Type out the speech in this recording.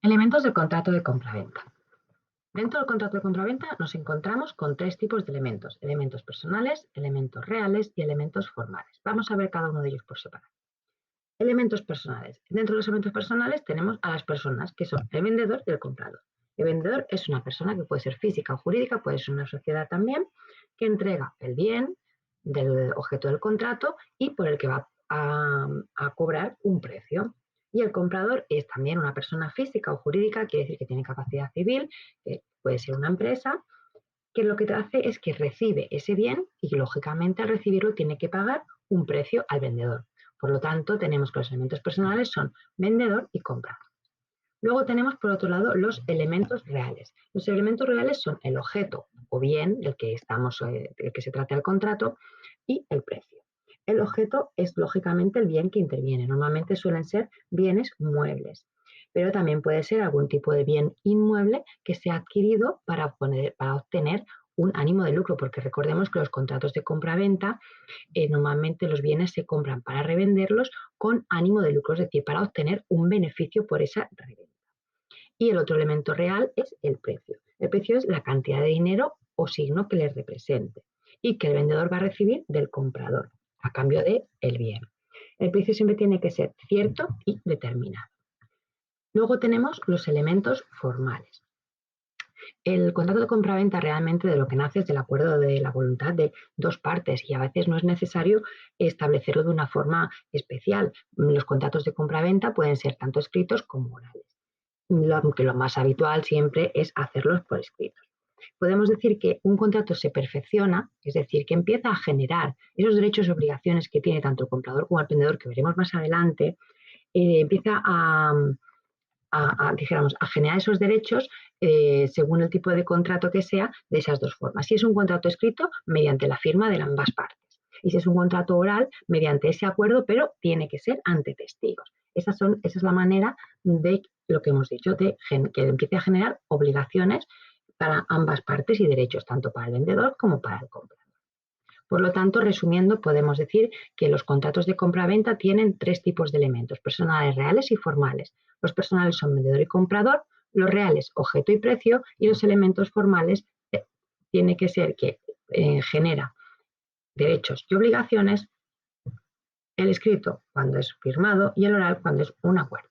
Elementos del contrato de compraventa. Dentro del contrato de compraventa nos encontramos con tres tipos de elementos: elementos personales, elementos reales y elementos formales. Vamos a ver cada uno de ellos por separado. Elementos personales. Dentro de los elementos personales tenemos a las personas, que son el vendedor y el comprador. El vendedor es una persona que puede ser física o jurídica, puede ser una sociedad también, que entrega el bien del objeto del contrato y por el que va a cobrar un precio. Y el comprador es también una persona física o jurídica, quiere decir que tiene capacidad civil, que puede ser una empresa, que lo que hace es que recibe ese bien y lógicamente al recibirlo tiene que pagar un precio al vendedor. Por lo tanto, tenemos que los elementos personales son vendedor y comprador. Luego tenemos, por otro lado, los elementos reales. Los elementos reales son el objeto o bien del que se trata el contrato y el precio. El objeto es lógicamente el bien que interviene. Normalmente suelen ser bienes muebles, pero también puede ser algún tipo de bien inmueble que se ha adquirido para obtener un ánimo de lucro, porque recordemos que los contratos de compra-venta normalmente los bienes se compran para revenderlos con ánimo de lucro, es decir, para obtener un beneficio por esa reventa. Y el otro elemento real es el precio. El precio es la cantidad de dinero o signo que le represente y que el vendedor va a recibir del comprador a cambio del bien. El precio siempre tiene que ser cierto y determinado. Luego tenemos los elementos formales. El contrato de compraventa realmente de lo que nace es del acuerdo de la voluntad de dos partes y a veces no es necesario establecerlo de una forma especial. Los contratos de compraventa pueden ser tanto escritos como orales, aunque lo más habitual siempre es hacerlos por escritos. Podemos decir que un contrato se perfecciona, es decir, que empieza a generar esos derechos y obligaciones que tiene tanto el comprador como el vendedor, que veremos más adelante, empieza dijéramos, a generar esos derechos según el tipo de contrato que sea, de esas dos formas. Si es un contrato escrito, mediante la firma de ambas partes. Y si es un contrato oral, mediante ese acuerdo, pero tiene que ser ante testigos. Esa es la manera de lo que hemos dicho, de que empiece a generar obligaciones para ambas partes y derechos, tanto para el vendedor como para el comprador. Por lo tanto, resumiendo, podemos decir que los contratos de compra-venta tienen tres tipos de elementos: personales, reales y formales. Los personales son vendedor y comprador, los reales objeto y precio, y los elementos formales tiene que ser que genera derechos y obligaciones, el escrito cuando es firmado y el oral cuando es un acuerdo.